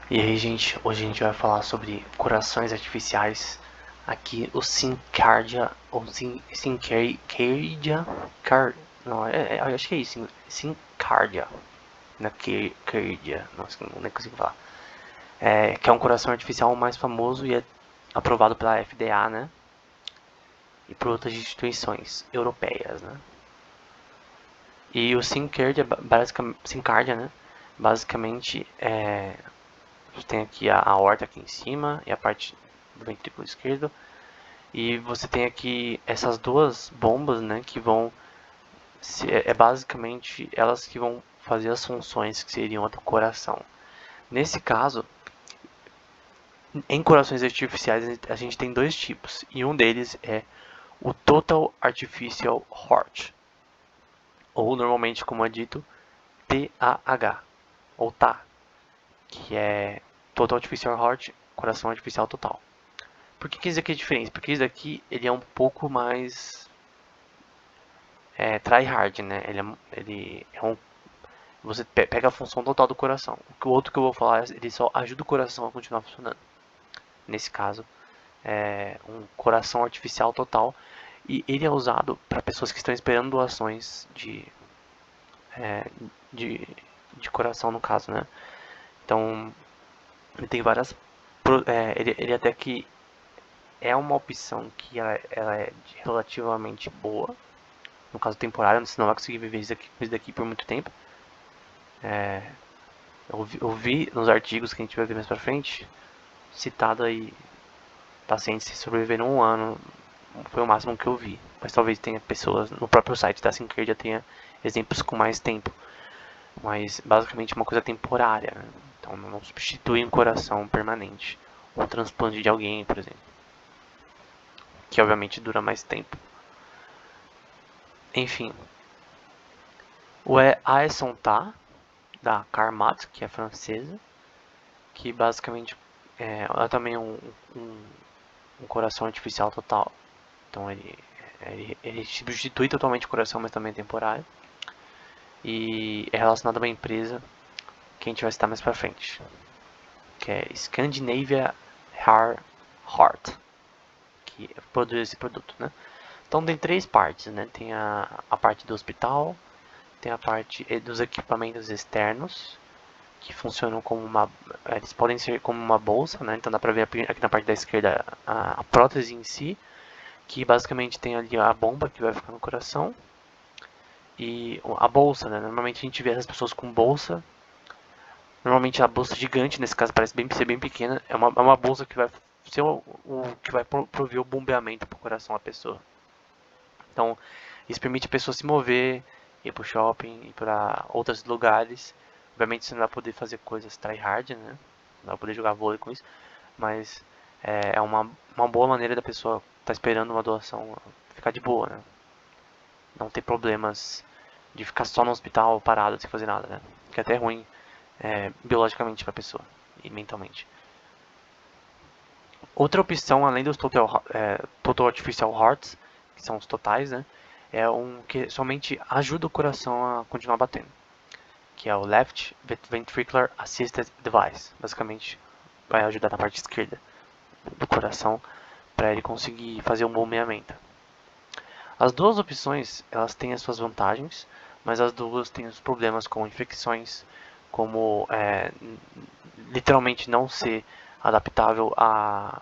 E aí, gente, hoje a gente vai falar sobre corações artificiais. Aqui o Syncardia, ou Syncardia, não, eu acho que é isso, Syncardia, na Cardia, nossa, nem consigo falar. Que é um coração artificial mais famoso e é aprovado pela FDA, né? E por outras instituições europeias, né? E o Syncardia, né? Basicamente, você tem aqui a aorta aqui em cima e a parte do ventrículo esquerdo. E você tem aqui essas duas bombas, né, que vão basicamente elas que vão fazer as funções que seriam a do coração. Nesse caso, em corações artificiais a gente tem dois tipos e um deles é o Total Artificial Heart, ou normalmente como é dito TAH, ou TA, que é Total Artificial Heart, coração artificial total. Por que isso aqui é diferente? Porque isso aqui ele é um pouco mais try hard, né? Ele é um, você pega a função total do coração. O outro que eu vou falar, ele só ajuda o coração a continuar funcionando. Nesse caso, é um coração artificial total. E ele é usado para pessoas que estão esperando doações é, de, de coração, no caso, né? Então, ele tem várias. Ele até que é uma opção que ela é relativamente boa, no caso temporário, você não vai conseguir viver isso daqui por muito tempo. Eu vi nos artigos que a gente vai ver mais pra frente, citado aí pacientes que sobreviveram um ano, foi o máximo que eu vi. Mas talvez tenha pessoas no próprio site da Sinclair já tenha exemplos com mais tempo. Mas basicamente é uma coisa temporária, né? Então não substitui um coração permanente. Ou um transplante de alguém, por exemplo. Que obviamente dura mais tempo. Enfim. O Aesonta, da Carmat, que é francesa. Que basicamente é também um coração artificial total. Então ele substitui totalmente o coração, mas também é temporário. E é relacionado a uma empresa que a gente vai citar mais pra frente, que é Scandinavia Hair Heart, que produz esse produto, né? Então tem três partes, né? Tem a parte do hospital, tem a parte dos equipamentos externos, que funcionam como uma. Eles podem ser como uma bolsa, né? Então dá pra ver aqui na parte da esquerda a prótese em si, que basicamente tem ali a bomba que vai ficar no coração e a bolsa, né? Normalmente a gente vê essas pessoas com bolsa. Normalmente a bolsa gigante, nesse caso parece ser bem pequena, é uma bolsa que vai ser o que vai prover o bombeamento pro coração da pessoa. Então, isso permite a pessoa se mover, ir pro shopping, ir para outros lugares. Obviamente você não vai poder fazer coisas tryhard, né? Não vai poder jogar vôlei com isso, mas é uma boa maneira da pessoa estar esperando uma doação ficar de boa, né? Não ter problemas de ficar só no hospital parado sem fazer nada, né? Que é até ruim biologicamente para a pessoa e mentalmente. Outra opção, além dos Total Artificial Hearts, que são os totais, né? É um que somente ajuda o coração a continuar batendo, que é o Left Ventricular Assisted Device. Basicamente, vai ajudar na parte esquerda do coração para ele conseguir fazer um bombeamento. As duas opções, elas têm as suas vantagens, mas as duas têm os problemas como infecções, como literalmente não ser adaptável a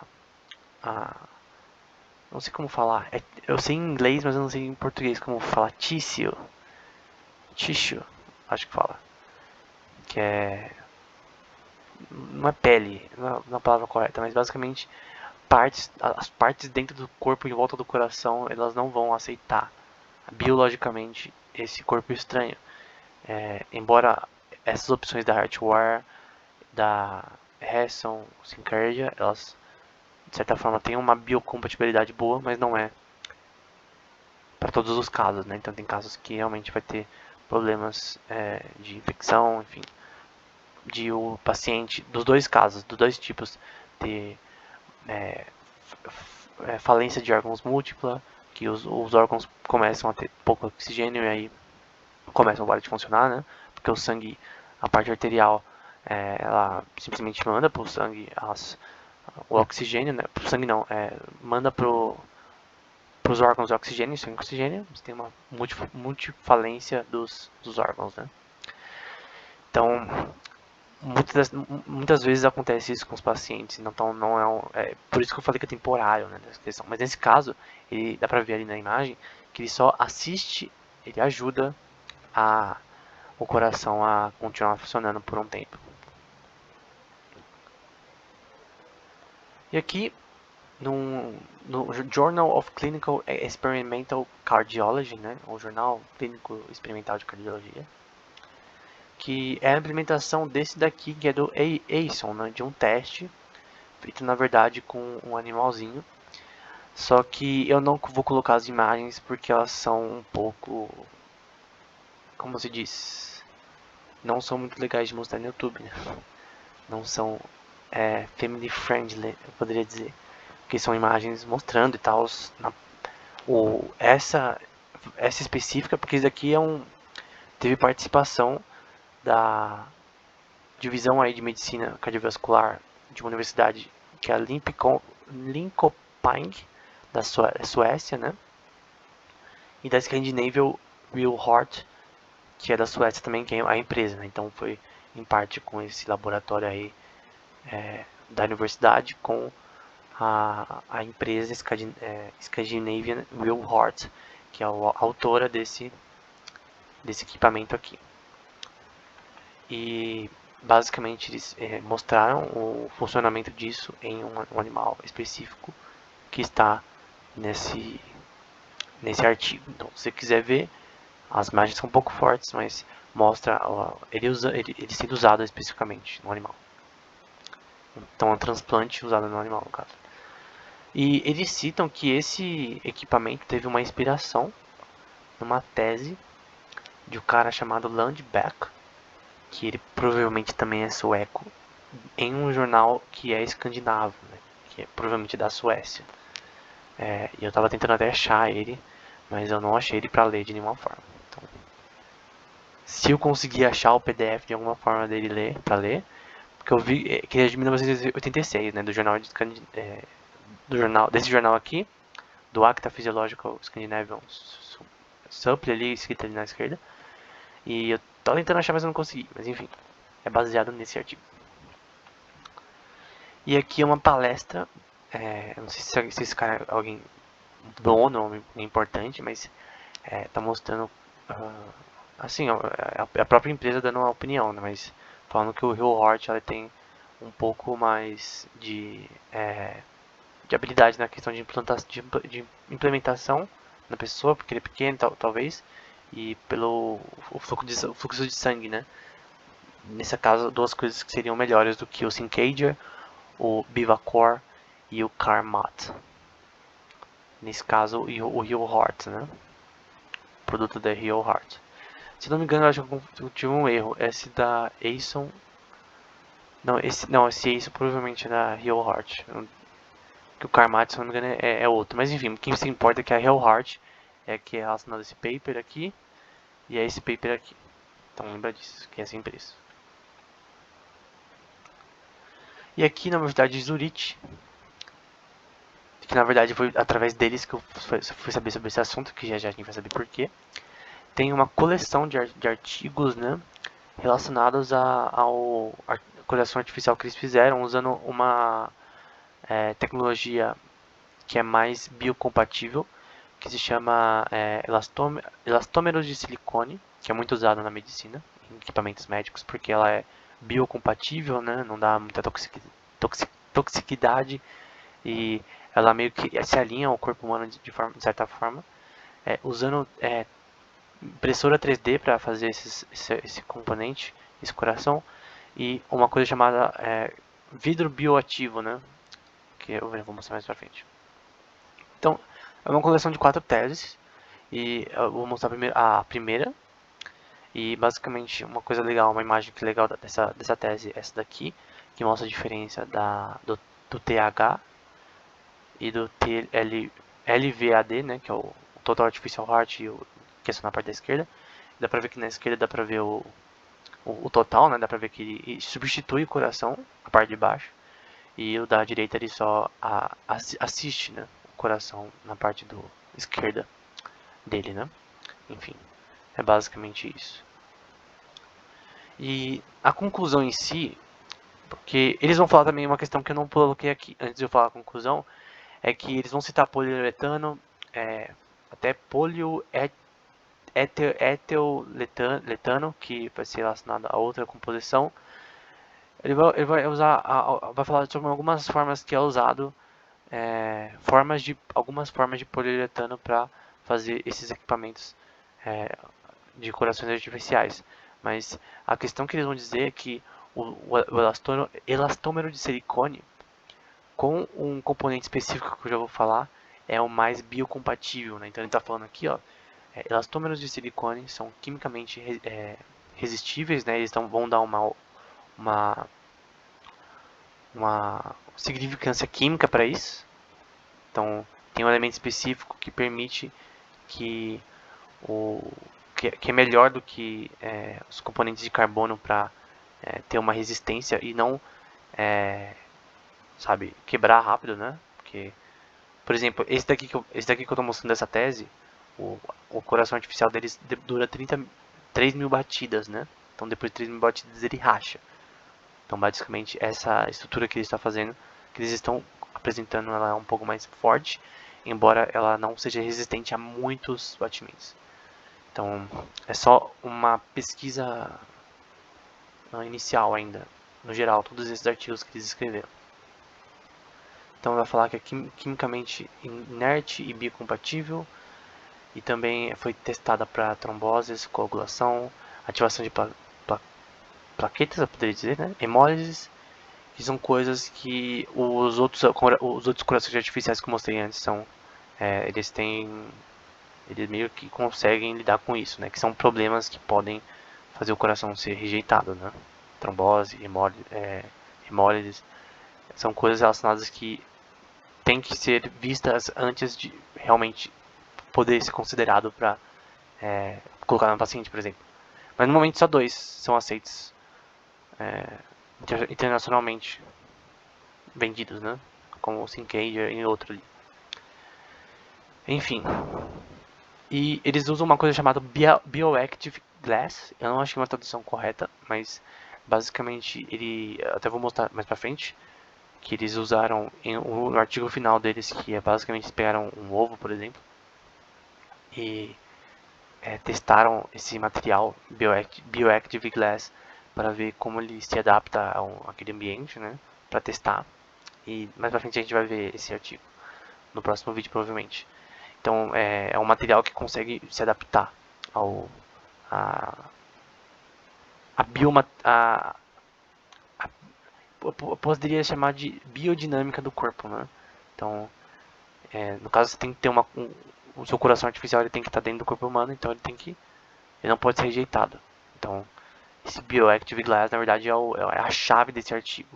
não sei como falar. Eu sei em inglês, mas eu não sei em português como falar tissue, acho que fala. Que é. Não é pele, não é a palavra correta, mas basicamente as partes dentro do corpo em volta do coração, elas não vão aceitar biologicamente esse corpo estranho. Embora essas opções da Heartware, da Hesson, Syncardia, elas de certa forma têm uma biocompatibilidade boa, mas não é para todos os casos, né? Então tem casos que realmente vai ter problemas de infecção, enfim, de o paciente, dos dois casos, dos dois tipos, ter falência de órgãos múltipla, que os órgãos começam a ter pouco oxigênio e aí começam a parar de funcionar, né? Porque o sangue, a parte arterial, ela simplesmente manda para o sangue o oxigênio, né? Pro sangue não, manda para os órgãos o oxigênio, sem oxigênio, você tem uma multifalência dos órgãos, né? Então, muitas vezes acontece isso com os pacientes, então não por isso que eu falei que é temporário, né, dessa questão. Mas nesse caso, ele dá pra ver ali na imagem que ele só assiste, ele ajuda o coração a continuar funcionando por um tempo. E aqui no Journal of Clinical Experimental Cardiology, né, o Jornal Clínico Experimental de Cardiologia, que é a implementação desse daqui, que é do ASON, né, de um teste feito na verdade com um animalzinho. Só que eu não vou colocar as imagens porque elas são um pouco, como se diz, não são muito legais de mostrar no YouTube, né? Não são family friendly, eu poderia dizer, porque são imagens mostrando e tal. Essa específica, porque isso aqui teve participação da divisão aí de medicina cardiovascular de uma universidade que é a Linköping da Suécia, né? E da Scandinavian Will Heart, que é da Suécia também, que é a empresa, né? Então foi em parte com esse laboratório aí da universidade com a empresa Scandinavian Will Heart, que é a autora desse equipamento aqui. E basicamente eles mostraram o funcionamento disso em um animal específico que está nesse artigo. Então, se você quiser ver, as imagens são um pouco fortes, mas mostra ele sendo usado especificamente no animal. Então, é um transplante usado no animal, no caso. E eles citam que esse equipamento teve uma inspiração numa tese de um cara chamado Landbeck, que ele provavelmente também é sueco, em um jornal que é escandinavo, né, que é provavelmente da Suécia. E eu tava tentando até achar ele, mas eu não achei ele para ler de nenhuma forma. Então, se eu conseguir achar o PDF de alguma forma dele para ler, porque eu vi que ele é de 1986, né, desse jornal aqui, do Acta Physiological Scandinavian Supple ali, escrito ali na esquerda. E eu tô tentando achar, mas eu não consegui. Mas enfim, é baseado nesse artigo. E aqui é uma palestra, não sei se esse cara é alguém bom ou importante, mas tá mostrando, assim, a própria empresa dando uma opinião, né, mas falando que o Hill Heart ela tem um pouco mais de habilidade na questão de implementação na pessoa, porque ele é pequeno, talvez, e pelo fluxo de sangue, né? Nesse caso, duas coisas que seriam melhores do que o Syncadia, o Bivacor e o Carmat. Nesse caso, o Heal Heart, né? Produto da Heal Heart. Se não me engano, eu acho que eu tive um erro. Esse da Ason. Esse Ason provavelmente é da Heal Heart. Que o Carmat, se não me engano, é outro. Mas enfim, o que se importa é que a Heal Heart é que é relacionado a esse paper aqui e a esse paper aqui. Então lembra disso, que é essa empresa. E aqui na Universidade de Zurich, que na verdade foi através deles que eu fui saber sobre esse assunto, que já a gente vai saber porquê. Tem uma coleção de artigos, né, relacionados ao coração artificial que eles fizeram, usando uma tecnologia que é mais biocompatível, que se chama elastômeros de silicone, que é muito usado na medicina, em equipamentos médicos, porque ela é biocompatível, né, não dá muita toxicidade e ela meio que se alinha ao corpo humano de certa forma, usando impressora 3D para fazer esse componente, esse coração, e uma coisa chamada vidro bioativo, né? Que eu vou mostrar mais pra frente. Então, é uma coleção de 4 teses, e eu vou mostrar a primeira, e basicamente uma coisa legal, uma imagem que legal dessa tese, essa daqui, que mostra a diferença do TH e do LVAD, né, que é o Total Artificial Heart, que é só na parte da esquerda. Dá pra ver que na esquerda dá pra ver o total, né? Dá pra ver que ele substitui o coração, a parte de baixo. E o da direita ele só assiste, né? O coração na parte do esquerda dele, né? Enfim, é basicamente isso. E a conclusão em si, porque eles vão falar também uma questão que eu não coloquei aqui antes de eu falar a conclusão, é que eles vão citar poliuretano, até polietilletano, que vai ser relacionado a outra composição. Ele vai usar, vai falar sobre algumas formas que é usado, algumas formas de poliuretano para fazer esses equipamentos de corações artificiais. Mas a questão que eles vão dizer é que o elastômero de silicone com um componente específico que eu já vou falar é o mais biocompatível, né? Então ele está falando aqui, ó, elastômeros de silicone são quimicamente resistíveis, né? Eles vão dar uma, uma significância química para isso. Então tem um elemento específico que permite que que é melhor do que os componentes de carbono para ter uma resistência e não, sabe, quebrar rápido, né? Porque, por exemplo, esse daqui que eu estou mostrando dessa tese, o coração artificial deles dura 3 mil batidas, né? Então depois de 3 mil batidas ele racha. Então basicamente essa estrutura que eles estão fazendo, que eles estão apresentando, ela é um pouco mais forte, embora ela não seja resistente a muitos batimentos. Então é só uma pesquisa inicial ainda, no geral, todos esses artigos que eles escreveram. Então vai falar que é quimicamente inerte e biocompatível, e também foi testada para tromboses, coagulação, ativação de plaquetas, eu poderia dizer, né? Hemólises, que são coisas que os outros corações artificiais que eu mostrei antes são, eles meio que conseguem lidar com isso, né? Que são problemas que podem fazer o coração ser rejeitado, né? Trombose, hemólises, são coisas relacionadas que têm que ser vistas antes de realmente poder ser considerado para colocar no paciente, por exemplo. Mas normalmente só 2 são aceitos internacionalmente vendidos, né? Como o Syncager e outro ali. Enfim. E eles usam uma coisa chamada Bioactive Glass. Eu não achei uma tradução correta, mas basicamente ele, até vou mostrar mais pra frente, que eles usaram no artigo final deles, que é basicamente eles pegaram um ovo, por exemplo, e testaram esse material Bioactive Glass para ver como ele se adapta àquele ambiente, né, para testar. E mais pra frente a gente vai ver esse artigo no próximo vídeo, provavelmente. Então é um material que consegue se adaptar ao a bioma eu poderia chamar de biodinâmica do corpo, né? Então, no caso você tem que ter o seu coração artificial, ele tem que estar dentro do corpo humano, então ele não pode ser rejeitado. Então, esse Bioactive Glass, na verdade, é a chave desse artigo.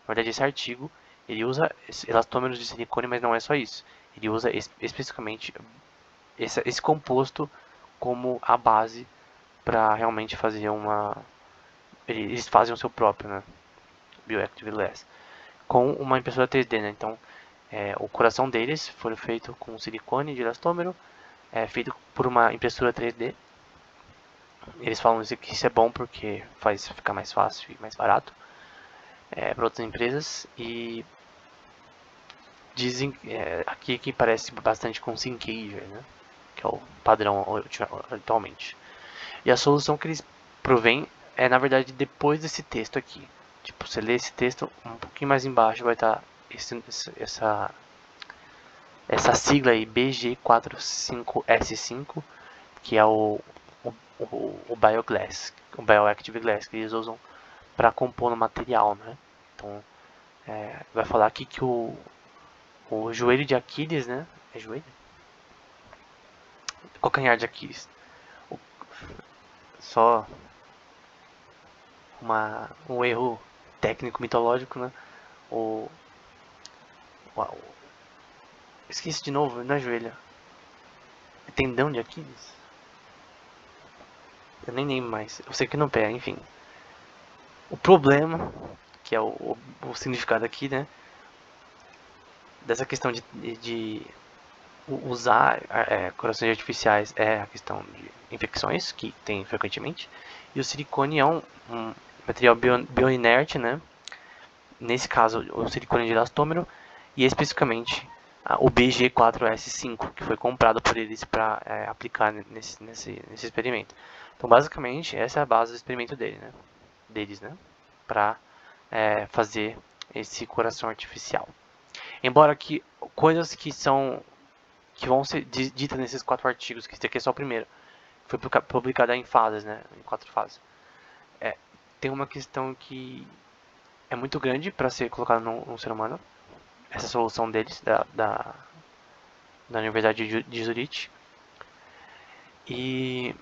Na verdade, esse artigo, ele usa elastômeros de silicone, mas não é só isso. Ele usa especificamente esse composto como a base para realmente fazer eles fazem o seu próprio, né? Bioactive Glass. Com uma impressora 3D, né? Então, o coração deles foi feito com silicone de elastômero, feito por uma impressora 3D. Eles falam que isso é bom porque faz ficar mais fácil e mais barato para outras empresas. E dizem aqui que parece bastante com Syncager, né? Que é o padrão atualmente. E a solução que eles provêm é, na verdade, depois desse texto aqui. Tipo, você lê esse texto, um pouquinho mais embaixo vai estar essa sigla aí, BG45S5, que é o Bioglass, o Bioactive Glass, que eles usam para compor no material, né? Então, vai falar aqui que o joelho de Aquiles, né? É joelho? Calcanhar de Aquiles. Só um erro técnico mitológico, né? O, esqueci de novo, não é joelho. É tendão de Aquiles? Eu nem lembro mais. Eu sei que no pé, enfim. O problema, que é o significado aqui, né, dessa questão de usar corações artificiais é a questão de infecções, que tem frequentemente, e o silicone é um material bioinerte, né? Nesse caso, o silicone de elastômero, e especificamente o BG4S5, que foi comprado por eles para aplicar nesse experimento. Então, basicamente, essa é a base do experimento deles, né? Para fazer esse coração artificial. Embora que coisas que vão ser ditas nesses 4 artigos, que esse aqui é só o primeiro, foi publicada em fases, né, em 4 fases. Tem uma questão que é muito grande para ser colocada num ser humano, essa solução deles, da Universidade de Zurich. E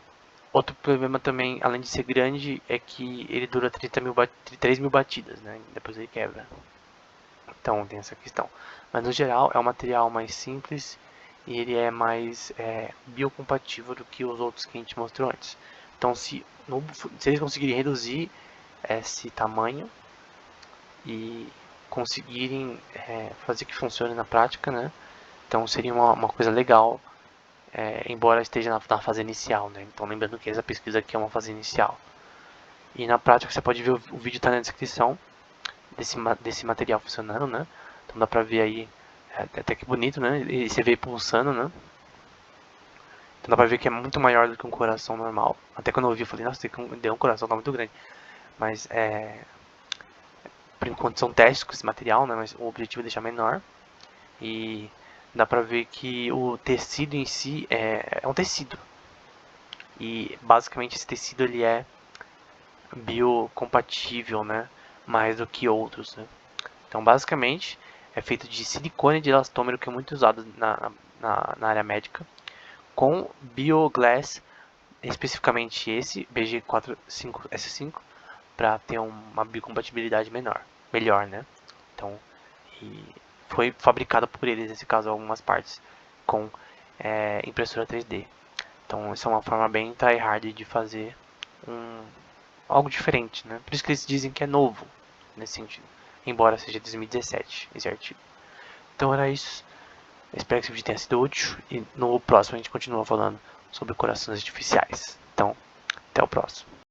outro problema também, além de ser grande, é que ele dura 3 mil batidas, né, depois ele quebra. Então tem essa questão. Mas no geral é um material mais simples e ele é mais biocompatível do que os outros que a gente mostrou antes. Então se eles conseguirem reduzir esse tamanho e conseguirem fazer que funcione na prática, né? Então seria uma coisa legal, embora esteja na fase inicial, né? Então lembrando que essa pesquisa aqui é uma fase inicial. E na prática você pode ver o vídeo está na descrição desse material funcionando, né? Então dá pra ver aí, até que bonito, né? E você vê pulsando, né? Então dá pra ver que é muito maior do que um coração normal. Até quando eu vi, eu falei, nossa, deu um coração, tá muito grande. Mas por enquanto são testes com esse material, né? Mas o objetivo é deixar menor. E dá pra ver que o tecido em si é um tecido. E basicamente esse tecido ele é biocompatível, né? Mais do que outros, né? Então, basicamente, é feito de silicone de elastômero, que é muito usado na área médica, com bioglass, especificamente esse BG45S5, para ter uma biocompatibilidade melhor, né? Então, foi fabricado por eles, nesse caso, algumas partes com impressora 3D. Então, isso é uma forma bem tryhard de fazer algo diferente, né? Por isso que eles dizem que é novo, nesse sentido. Embora seja 2017 esse artigo. Então era isso. Espero que esse vídeo tenha sido útil. E no próximo a gente continua falando sobre corações artificiais. Então, até o próximo.